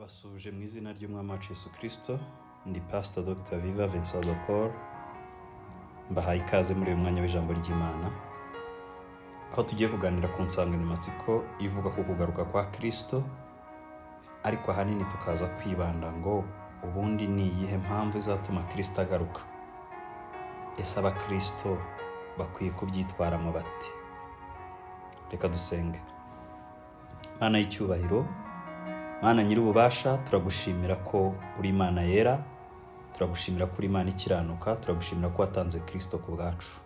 Ndabasuje mu izina ry'Umwami wacu Yesu Kristo. Ndi Pastor Dr. Viva Vincent de Paul. Mbahaye ikaze muri uyu mwanya w'ijambo ry'Imana, aho tugiye kuganira ku nsanganyamatsiko ivuga ku kugaruka kwa Kristo, ariko ahanini tukaza kwibanda ngo ubundi ni iyihe mpamvu izatuma Kristo agaruka. Ese abakristo bakwiye kubyitwaramo bate? Reka dusenge. Mana y'icyubahiro, Mana nyir'ububasha, turagushimira ko uri Imana yera, turagushimira ko uri Imana ikiranuka, turagushimira ko watanze Kristo ku bwacu.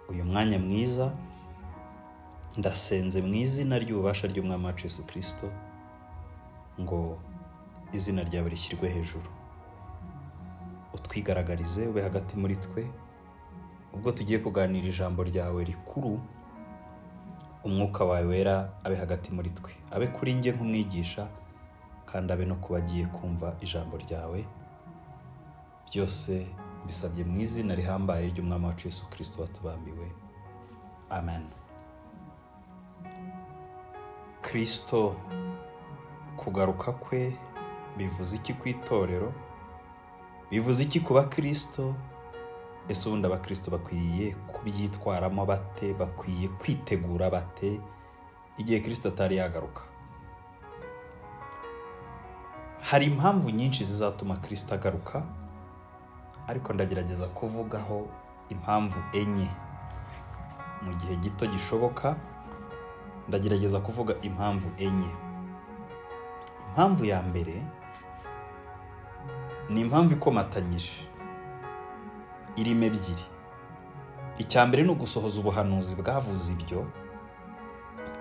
Uyu mwanya mwiza ndasenze mu izina ry'ububasha ry'Umwami wacu Yesu Kristo ngo izina ryawe rishyirwe hejuru. Utwigaragarize, ube hagati muri twe ubwo tugiye kuganira ijambo ryawe rikuru. Umwuka wawe wera abe hagati muri twe, abe kuri njye nk'umwigisha, kandi abe no kuba agiye kumva ijambo ryawe. Byose bisabye mu izina rihambaye ry'Umwami wacu Yesu Kristo watubambiwe. Amen. Kristo kugaruka kwe bivuze iki ku itorero? Bivuze iki ku bakristo? Ese ubundi abakristo bakwiriye kubyitwaramo bate? Bakwiye kwitegura bate igihe Kristo atari yagaruka? Hari impamvu nyinshi zizatuma Kristo agaruka, ariko ndagerageza kuvugaho impamvu enye mu gihe gito gishoboka. Ndagerageza kuvuga impamvu enye. Impamvu ya mbere ni impamvu ikomatanyije, irimo ebyiri. Icya mbere ni ugusohoza ubuhanuzi bwavuze ibyo,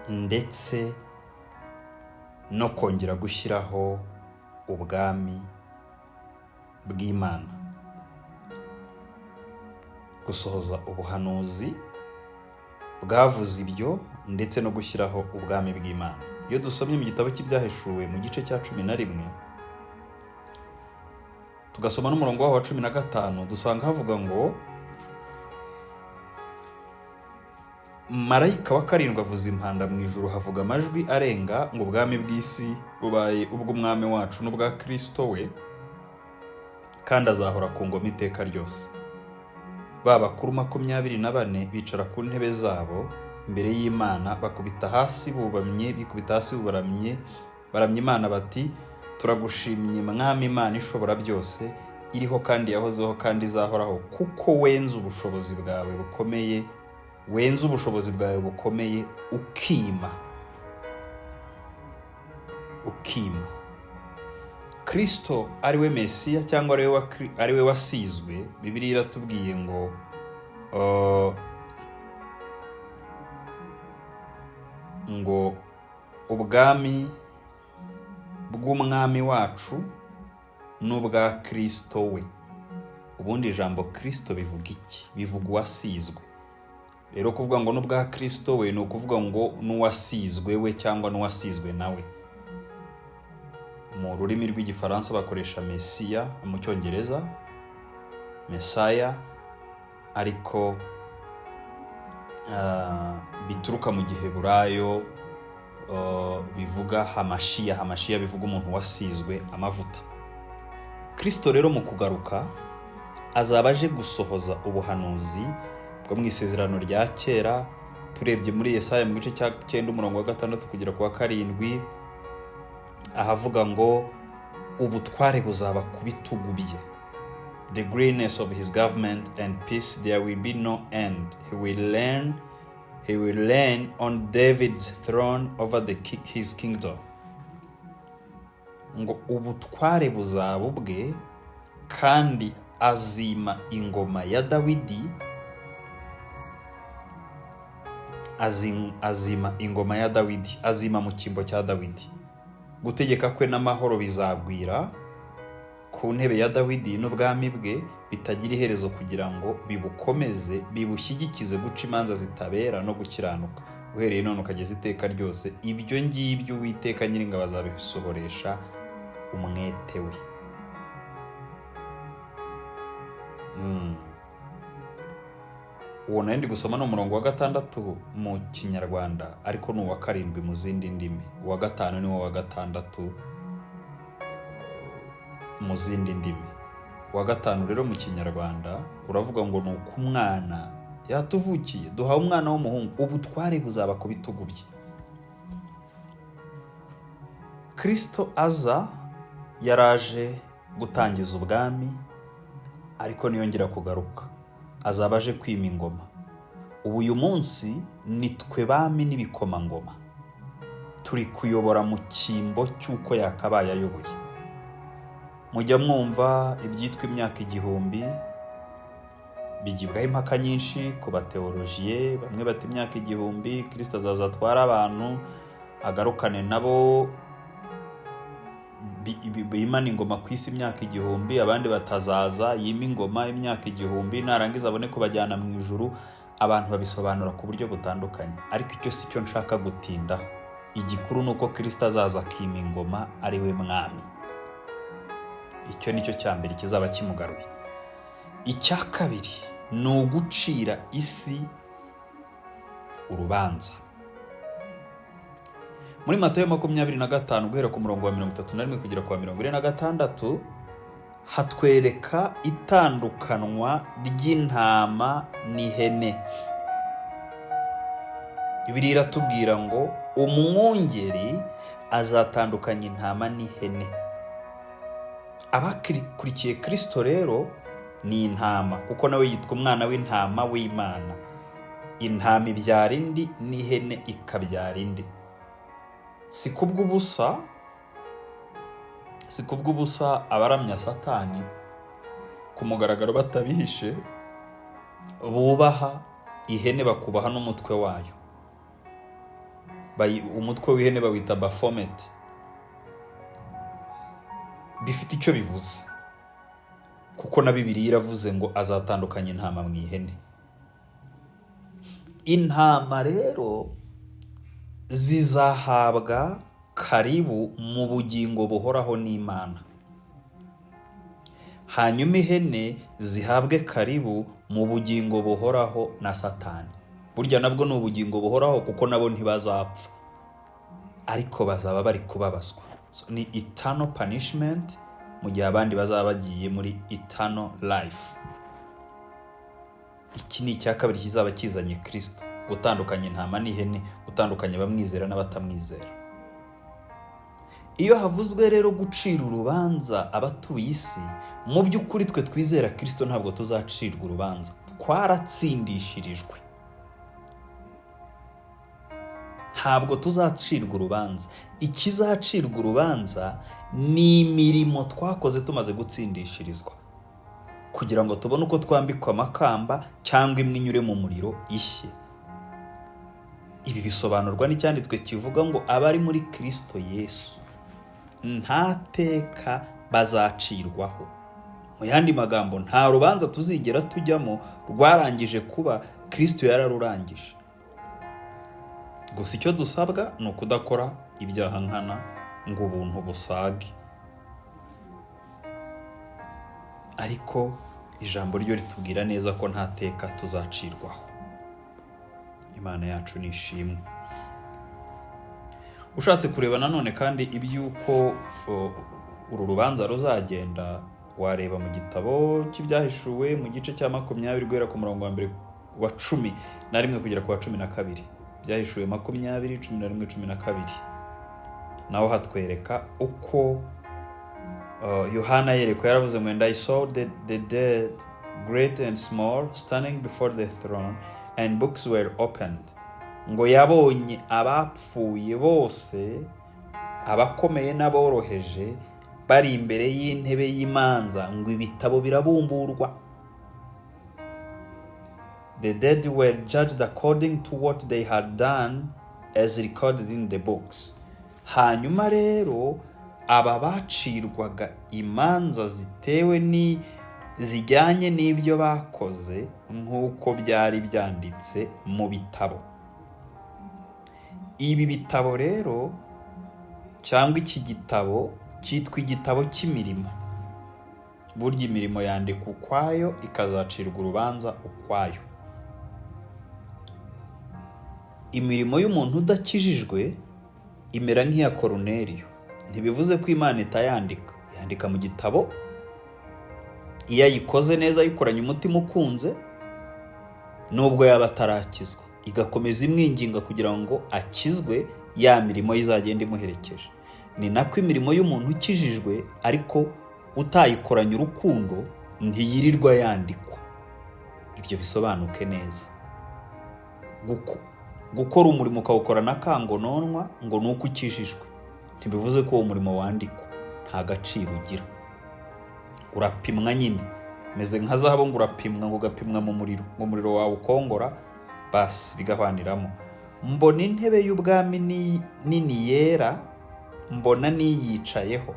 ndetse no kongera gushyiraho ubwami bw'Imana. Gusohoza ubuhanuzi bwavuze ibyo ndetse no gushyiraho ubwami bw'Imana. Iyo dusomye mu gitabo cy'Ibyahishuwe mu gice cya 11 tugasoma n'umurongo wa 15, dusanga havuga ngo marayika wa karindwi avuza impanda mu ijuru, havuga amajwi arenga ngo ubwami bw'isi bubaye ubw'Umwami wacu n'ubwa Kristo we, kandi azahora ku ngoma iteka ryose. Ba bakuru 24 bicara ku ntebe zabo imbere y'Imana, bakubita hasi bubamye, baramya Imana bati, turagushimye Mwami Imana ishobora byose, iriho kandi yahozeho kandi izahoraho, kuko wenze ubushobozi bwawe bukomeye, ukima. Kristo ari we Mesiya cyangwa ari we wasizwe. Bibiliya iratubwiye ngo ubwami bw'Umwami wacu n'ubwa Kristo we. Ubundi ijambo Kristo bivuga iki? Bivuga uwasizwe. Rero kuvuga ngo n'ubwa Kristo we ni ukuvuga ngo n'uwasizwe we cyangwa n'uwasizwe nawe. Mu rurimi rw'igifaransa bakoresha Mesiya, mu cyongereza Messiah, ariko bituruka mu Giheburayo bivuga Hamashiya bivuga umuntu wasizwe amavuta. Kristo rero mu kugaruka azaba aje gusohoza ubuhanuzi bwo mu isezerano rya kera. Turebye muri Yesaya mu gice cya 9 umurongo wa 6 kugera ku wa 7, ahavuga ngo ubutware buzaba ku bitugu bye. The greatness of his government and peace there will be no end. He will reign on David's throne over his kingdom. Ngo ubutware buzaba ubwe, kandi azima ingoma ya Dawidi. Azima ingoma ya Dawidi, azima mu cyimbo cya Dawidi. Gutegeka kwe n'amahoro bizagwira ku ntebe ya Dawidi n'ubwami bwe bitagira iherezo, kugira ngo bibukomeze, bibushyigikize guca imanza zitabera no gukiranuka, uhereye none ukageza iteka ryose. Ibyo ngibyo Uwiteka Nyiringabo azabisohoresha umwete we. Uwo nandi gusoma no murongo wa 6 mu Kinyarwanda, ariko ni uwa 7 mu zindi ndimi. Uwa 5 ni wo wa 6 mu zindi ndimi. Uwa gatanu rero mu kinyarwanda uravuga ngo ni uko umwana yatuvukiye, duhawe umwana w'umuhungu, ubutware buzaba ku bitugu bye. Kristo aza yaraje gutangiza ubwami, ariko niyongera kugaruka azaba aje kwima ingoma. Ubu uyu munsi ni twe bami n'ibikomangoma, turi kuyobora mu cyimbo cy'uko yakabaye ayoboye. Mujya mwumva ibyitwa imyaka igihumbi, bigibwaho impaka nyinshi ku bateolojiye. Bamwe bati imyaka igihumbi Kristo azaza atwara abantu agarukane nabo bimana ingoma ku isi imyaka igihumbi, abandi batazaza yima ingoma imyaka igihumbi narangiza abone kubajyana mu ijuru. Abantu babisobanura ku buryo butandukanye, ariko icyo si cyo nshaka gutindaho. Igikuru ni uko Kristo azaza akima ingoma ari we mwami. Icyo nicyo cya mbere kizaba kimugaruye. Icya kabiri ni ugucira isi urubanza. Muri Matayo 25 guhera ku murongo wa 31 kugera ku wa 46 hatwereka itandukanwa ry'intama n'ihene. Bibiliya iratubwira ngo umwungeri azatandukanya intama n'ihene. Abakurikiye Kristo rero ni intama, kuko nawe yitwa umwana w'intama w'Imana. Intama ibyara indi n'ihene ikabyara indi. Si kubw'ubusa abaramya Satani ku mugaragaro batabihishe bubaha ihene, bakubaha n'umutwe wayo. Umutwe w'ihene bawita Baphomet. Bifite icyo bivuze, kuko na Bibiliya iravuze ngo azatandukanya intama mu ihene. Intama rero zizahabwa karibu mu bugingo buhoraho n'Imana, hanyuma ihene zihabwe karibu mu bugingo buhoraho na Satani. Burya nabwo ni ubugingo buhoraho, kuko nabo ntibazapfa, ariko bazaba bari kubabazwa. So, ni eternal punishment, mu gihe abandi bazaba bagiye muri eternal life. Iki ni icya kabiri kizaba kizanye Kristo, gutandukanya intama n'ihene, gutandukanya abamwizera n'abatamwizera. Iyo havuzwe rero gucira urubanza abatuye isi, mu by'ukuri twe twizera Kristo ntabwo tuzacirwa urubanza, twaratsindishirijwe. Ntabwo tuzacirwa urubanza. Ikizacirwa urubanza ni imirimo twakoze tumaze gutsindishirizwa, kugira ngo tubone uko twambikwa amakamba cyangwa imwe inyure mu muriro ishye. Ibi bisobanurwa n'icyanditswe kivuga ngo abari muri Kristo Yesu nta teka bazacirwaho. Mu yandi magambo, nta rubanza tuzigera tujyamo rwarangije kuba, Kristo yararurangije. Gusa icyo dusabwa ni ukudakora ibyaha nkana ngo ubuntu busage. Ariko ijambo ryo ritubwira neza ko nta teka tuzacirwaho. Imana yacu ni ishimwe. Ushatse kureba nanone kandi iby'uko uru rubanza ruzagenda, wareba mu gitabo cy'ibyahishuwe mu gice cya 20 guhera ku murongo wa 11 kugera ku wa 12. Byahishuwe 20:11-12. Naho hatwereka uko Yohana yerekwa, yaravuze ngo, and I saw the dead, great and small, standing before the throne, and books were opened. Ngo yabonye abapfuye bose, abakomeye n'aboroheje, bari imbere y'intebe y'imanza, ngo ibitabo birabumburwa. The dead were judged according to what they had done as recorded in the books. Hanyuma rero aba bacirwaga imanza zitewe zijyanye n'ibyo bakoze, nk'uko byari byanditse mu bitabo. Ibi bitabo rero, cyangwa iki gitabo, cyitwa igitabo cy'imirimo. Burya imirimo yandikwa ukwayo, ikazacirwa urubanza ukwayo. Imirimo y'umuntu udakijijwe imera nk'iya Koruneliyo. Ntibivuze ko Imana itayandika, yandika mu gitabo. Iyo ayikoze neza, ayikoranye umutima ukunze, nubwo yaba atarakizwa, igakomeza imwinginga kugira ngo akizwe, ya mirimo izagenda imuherekeje. Ni nako imirimo y'umuntu ukijijwe ariko utayikoranye urukundo ntiyirirwa yandikwa. Ibyo bisobanuke neza. Gukora umurimo ukawukorana akangononwa ngo ni uko ukijijwe, ntibivuze ko uwo murimo wandikwa. Nta gaciro ugira. Urapimwa nyine, meze nka zahabu, ngo urapimwa, ngo ugapimwa mu muriro wawe ukongora, basi bigahwaniramo. Mbona intebe y'ubwami nini yera, mbona niyicayeho,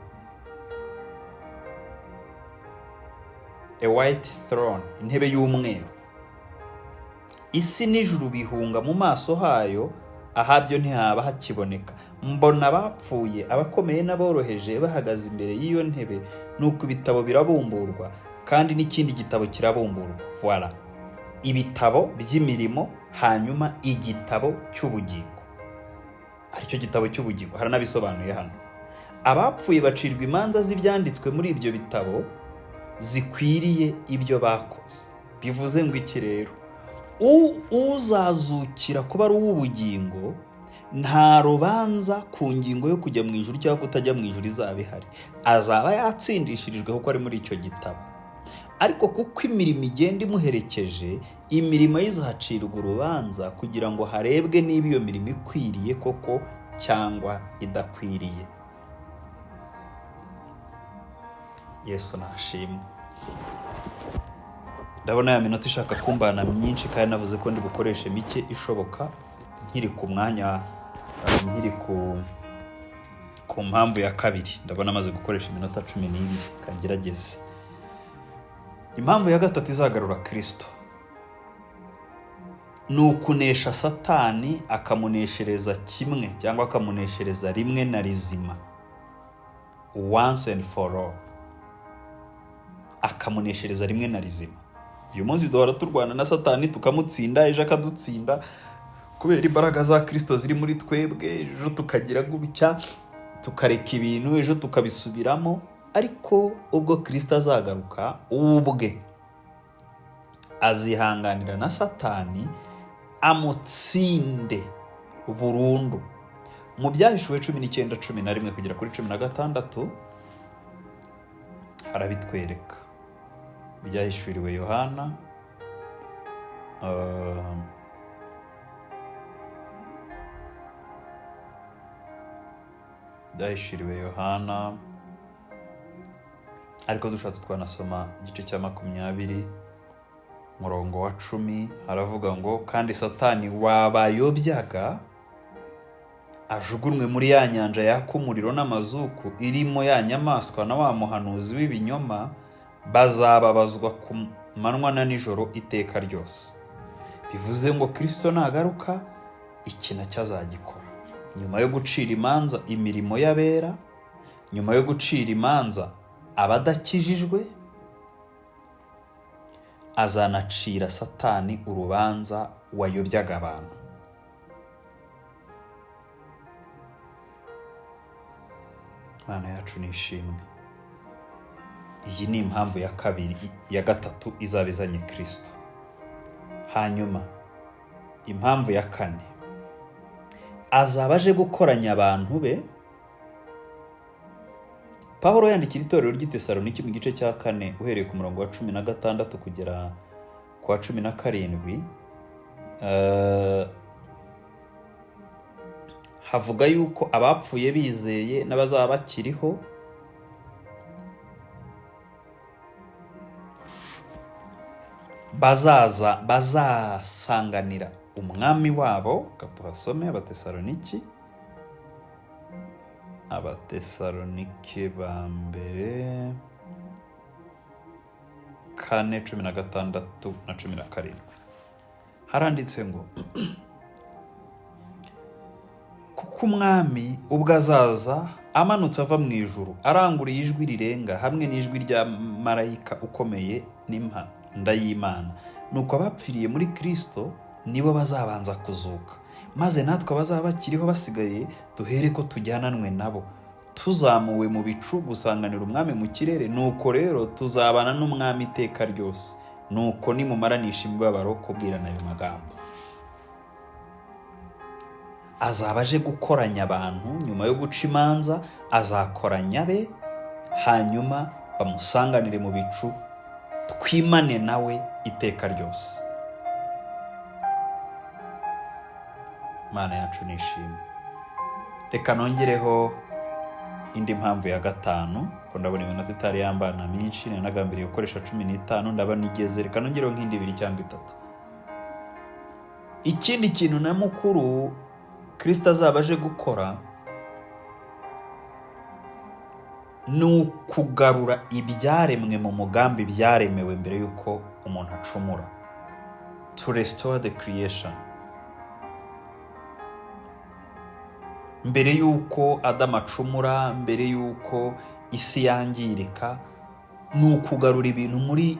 a white throne, intebe y'umweru. Isi n'ijuru bihunga mu maso hayo, ahabyo ntihaba hakiboneka. Mbona abapfuye, abakomeye n'aboroheje bahagaze imbere y'iyo ntebe, nuko ibitabo birabumburwa, kandi n'ikindi gitabo kirabumburwa. Voilà, ibitabo by'imirimo, hanyuma igitabo cy'ubugingo, aricyo gitabo cy'ubugingo. Haranabisobanuye hano. Abapfuye bacirwa imanza z'ibyanditswe muri ibyo bitabo zikwiriye ibyo bakoze. Bivuze ngo iki rero? Uzazukira kuba ari uw'ubugingo, nta rubanza ku ngingo yo kujya mu ijuru cyangwa kutajya mu ijuru izaba ihari. Azaba yatsindishirijwe kuko ari muri icyo gitabo. Ariko kuko imirimo igenda imuherekeje, imirimo izacirwa urubanza kugira ngo harebwe niba iyo mirimo ikwiriye koko cyangwa idakwiriye. Yesu nashimwe. Ndabona ya minota ishaka kumbana myinshi, kandi navuze ko ndi bukoreshe mike ishoboka, nkiri ku mwanya, nkiri ku mpamvu ya kabiri. Ndabona amaze gukoresha iminota 12, kangerageze. Impamvu ya gatatu izagarura Kristo ni ukunesha Satani, akamuneshereza kimwe cyangwa akamuneshereza rimwe na rizima, once and for all. Akamuneshereza rimwe na rizima. Uyu munsi duhora turwana na Satani tukamutsinda, ejo akadutsinda kubera imbaraga za Kristo ziri muri twebwe. Ejo tukagira gutya, tukareka ibintu, ejo tukabisubiramo. Ariko ubwo Kristo azagaruka, ubwe azihanganira na Satani, amutsinde burundu. Mu Byahishuwe 19:11 kugera kuri 16 harabitwereka. Byahishuriwe Yohana, byahishuriwe Yohana, ariko dushatse twanasoma igice cya 20 murongo wa 10. Haravuga ngo, kandi Satani wabayobyaga ajugunwe muri ya nyanja yaka umuriro n'amazuku, irimo ya nyamaswa na wa muhanuzi w'ibinyoma, bazababazwa ku manywa na nijoro iteka ryose. Bivuze ngo Kristo nagaruka, iki nacyo azagikora. Nyuma yo gucira imanza imirimo y'abera, nyuma yo gucira imanza abadakijijwe, azanacira Satani urubanza wayobyaga abantu. Mana yacu nishimwe. Iyi ni impamvu ya kabiri, ya gatatu izabizanye Kristo. Hanyuma impamvu ya kane, azaba aje gukoranya abantu be. Pawulo yandikira itorero ry'i Tesalonike mu gice cya 4 uhereye ku murongo wa 16 kugera ku wa 17, havuga yuko abapfuye bizeye n'abazaba bakiriho bazasanganira umwami wabo. Katuhasome Abatesalonike ba mbere 4:16 na 17. Haranditse ngo, kuko umwami ubwo azaza amanutse ava mu ijuru, aranguriye ijwi rirenga hamwe n'ijwi rya marayika ukomeye n'impanda y'Imana. Nuko abapfiriye muri Kristo nibo bazabanza kuzuka, maze natwe abazaba bakiriho basigaye duhere ko tujyananwe nabo, tuzamuwe mu bicu gusanganira umwami mu kirere, nuko rero tuzabana n'umwami iteka ryose, nuko nimumaranisha imibabaro kubwirana ayo magambo. Azaba aje gukoranya abantu nyuma yo guca imanza, azakoranya be, hanyuma bamusanganire mu bicu, twimane nawe iteka ryose. Mana yacu nishimwe. Reka nongereho indi mpamvu ya gatanu, ko ndabona iminota itari yambana myinshi, nagambiriye gukoresha 15, ndabona igeze. Reka nongereho nk'indi 2 cyangwa 3. Ikindi kintu na mukuru Kristo azaba aje gukora ni ukugarura ibyaremwe mu mugambi byaremewe mbere yuko umuntu acumura. To restore the creation. Mbere yuko Adamu acumura, mbere yuko isi yangirika, ni ukugarura ibintu muri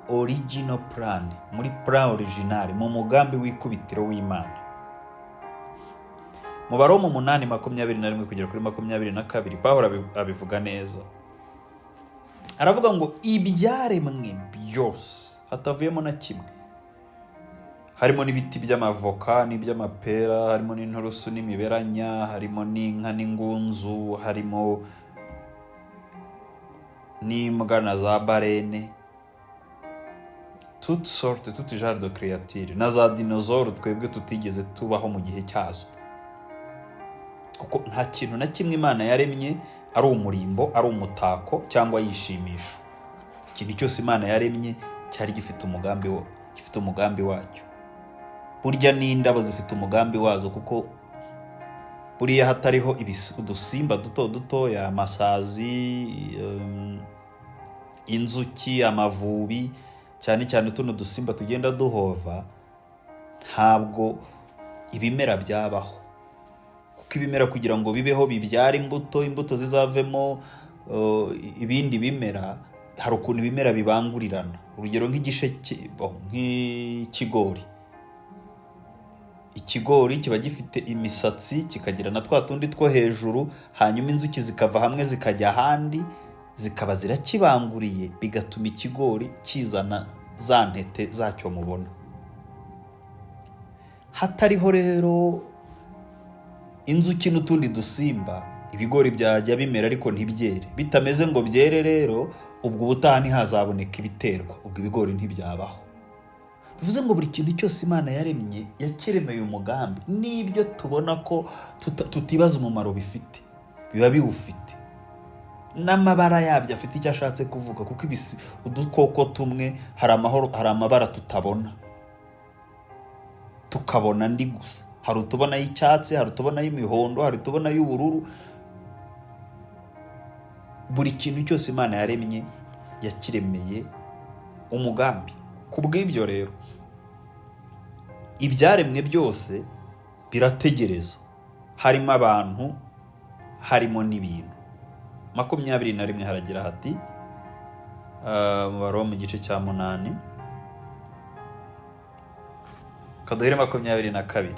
original plan, muri plan original, mu mugambi w'ikubitiro w'Imana. Mu Baroma 8:21 kugera kuri 22 Pawulo abivuga neza. Aravuga ngo ibyaremwe byose hatavuyemo na kimwe. Harimo n'ibiti by'amavoka n'iby'amapera, harimo n'inturusu n'imiberanya, harimo n'inka n'ingunzu, harimo n'imbwa na za barene, toute sorte, tout genre de créature, na za dinosaures twebwe tutigeze tubaho mu gihe cyazo. Kuko nta kintu na kimwe Imana yaremye ari umurimbo, ari umutako cyangwa yishimisha. Ikintu cyose Imana yaremye cyari gifite umugambi wacyo. Burya n'indabo zifite umugambi wazo, kuko buriya hatariho udusimba duto duto, amasazi, inzuki, amavubi, cyane cyane tuno dusimba tugenda duhova, ntabwo ibimera byabaho. Kuko ibimera kugira ngo bibeho bibyara imbuto zizavemo ibindi bimera, hari ukuntu ibimera bibangurirana. Urugero nk'ikigori. Ikigori kiba gifite imisatsi, kikagira na twa tundi two hejuru, hanyuma inzuki zikava hamwe zikajya ahandi, zikaba zirakibanguriye, bigatuma ikigori kizana za ntete zacyo mubona. Hatariho rero inzuki n'utundi dusimba, ibigori byajya bimera ariko ntibyere. Bitameze ngo byere rero, ubwo ubutaha ntihazaboneka ibiterwa, ubwo ibigori ntibyabaho. Bivuze ngo buri kintu cyose Imana yaremye yakiremeye umugambi, n'ibyo tubona ko tutibaza umumaro bifite, biba biwufite. N'amabara yabyo afite icyo ashatse kuvuga, kuko udukoko tumwe hari amabara tutabona, tukabona andi gusa. Hari utubona y'icyatsi, hari utubona y'imihondo, hari utubona y'ubururu. Buri kintu cyose Imana yaremye yakiremeye umugambi. Kubw'ibyo rero ibyaremwe byose birategereza, harimo abantu, harimo n'ibintu. 21 haragira hati, mu Baroma igice cya 8, kaduhere 22.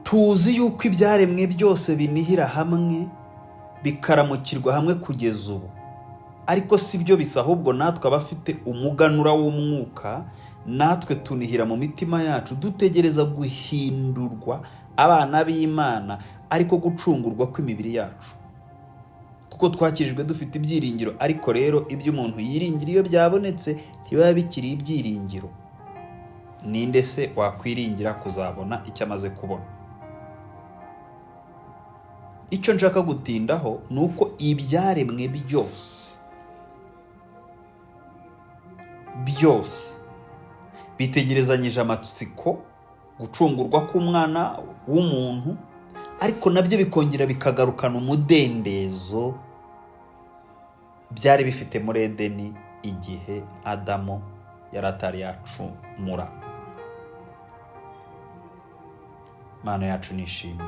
Tuzi yuko ibyaremwe byose binihira hamwe, bikaramukirwa hamwe kugeza ubu. Ariko si byo bisa, ahubwo natwe abafite umuganura w'umwuka, natwe tunihira mu mitima yacu, dutegereza guhindurwa abana b'Imana, ariko gucungurwa kw'imibiri yacu. Kuko twakirijwe dufite ibyiringiro, ariko rero ibyo umuntu yiringira iyo byabonetse ntibiba bikiri ibyiringiro. Ninde se wakwiringira kuzabona icyo amaze kubona? Icyo nshaka gutindaho ni uko ibyaremwe byose bitegerezanyije amatsiko gucungurwa k'umwana w'umuntu, ariko nabyo bikongera bikagarukana umudendezo byari bifite muri Edeni igihe Adamu yari atari yacumura. Mana yacu nishimwe.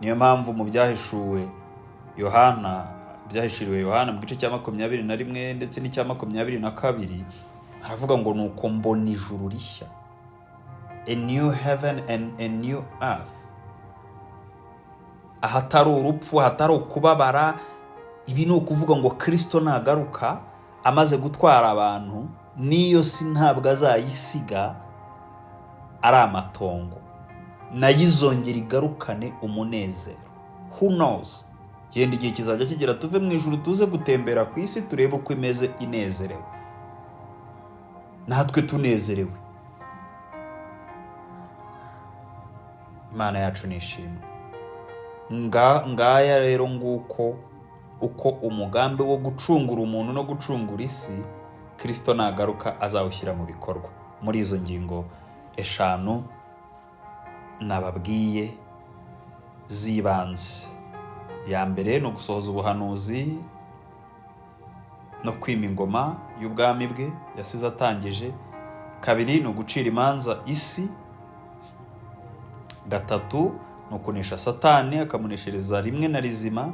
Niyo mpamvu mu byahishuriwe Yohana mu gice cya 21 ndetse n'icya 22 haravuga ngo nuko mbona ijuru rishya a new heaven and a new earth, ahatari urupfu, ahatari ukubabara. Ibi ni ukuvuga ngo Kristo nagaruka amaze gutwara abantu, niyo si ntabwo azayisiga ari amatongo, nayo izongera igarukane umunezero. Who knows? Yenda igihe kizajya kigera tuve mu ijuru tuze gutembera ku isi turebe uko imeze inezerewe, natwe tunezerewe. Imana yacu nishimwe. Ngaya rero nguko uko umugambi wo gucungura umuntu no gucungura isi Kristo nagaruka azawushyira mu bikorwa. Muri izo ngingo 5 nababwiye zibanze. Ya mbere no gusohoza ubuhanuzi no kwima ingoma y'ubwami bwe yasize atangije. 2 no gucira imanza isi. 3 no kunesha Satani akamuneshereza rimwe na rizima.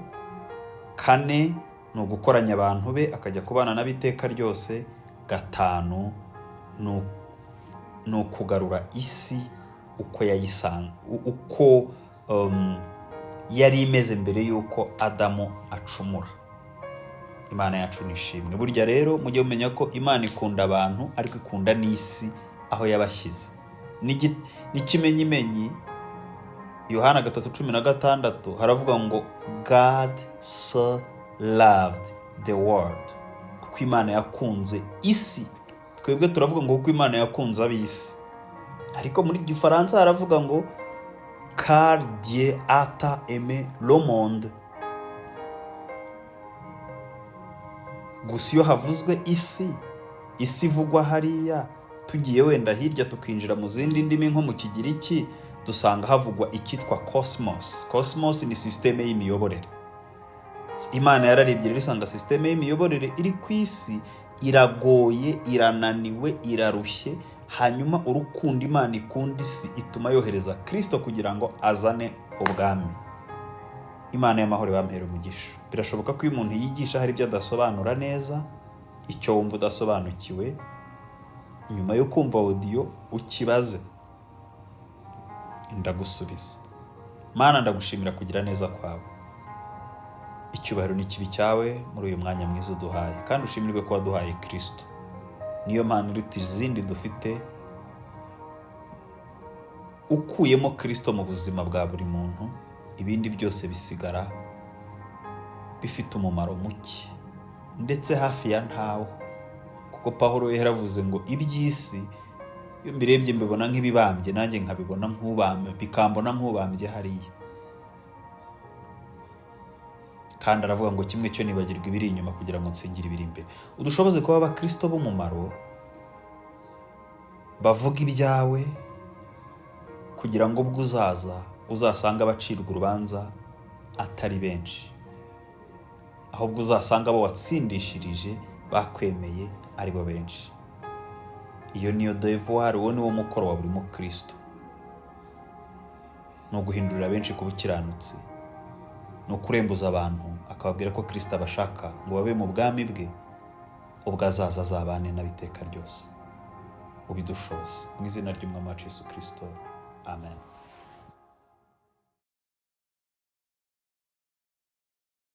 4 no gukoranya abantu be akajya kubana n'abiteka ryose. 5 no kugarura isi uko yayisanga, uko yari imeze mbere yuko Adamu acumura. Imana yacu nishimwe. Burya rero mujye mumenya ko Imana ikunda abantu ariko ikunda n'isi aho yabashyize. N'ikimenyimenyi Yohana 3:16 haravuga ngo God so loved the world, kuko Imana yakunze isi. Twebwe turavuga ngo kuko Imana yakunze ab'isi, ariko muri Gifaransa haravuga ngo car Dieu a aimé le monde. Gusa iyo havuzwe isi ivugwa hariya, tugiye wenda hirya tukinjira mu zindi ndimi nko mu Kigiriki dusanga havugwa ikitwa cosmos. Cosmos ni systeme y'imiyoborere. Imana yararebye rero isanga systeme y'imiyoborere iri ku isi iragoye, irananiwe, irarushye. Hanyuma urukundo Imana ikunda isi ituma yohereza Kristo kugira ngo azane ubwami. Imana y'amahoro bampera umugisha. Birashoboka ko umuntu yigisha hari ibyo adasobanura neza, icyo wumva udasobanukiwe, nyuma yo kumva audio ukibaze ndagusubiza. Mana ndagushimira kugira neza kwawe. Icyubahiro n'ikibi cyawe muri uyu mwanya mwiza uduhaye, kandi ushimirwe ko waduhaye Kristo. Niyo Mana iruta izindi dufite. Ukuyemo Kristo mu buzima bwa buri muntu, ibindi byose bisigara bifite umumaro muke, ndetse hafi ya ntawo. Kuko Pawulo yaravuze ngo iby'isi iyo mbirebye mbibona nk'ibibambye, nanjye nkabibona nk'ubambye, bikambona nk'ubambye hariya. Kandi aravuga ngo kimwe cyo nibagirwa ibiri inyuma kugira ngo nsingire ibiri imbere. Udushoboze kuba abakristo b'umumaro, bavuga ibyawe, kugira ngo ubwo uzasanga abacirwa urubanza atari benshi, ahubwo uzasanga abo watsindishirije bakwemeye ari bo benshi. Iyo niyo devoir, uwo niwo mukoro wa buri mukristo, no guhindurira benshi ku bukiranutsi, no kurembuza abantu akababwira ko Kristo abashaka ngo babe mu bwami bwe, ubwo azaza azabane n'abiteka ryose. Ubidushoboze mu izina ry'Umwami wacu Yesu Kristo. Amen.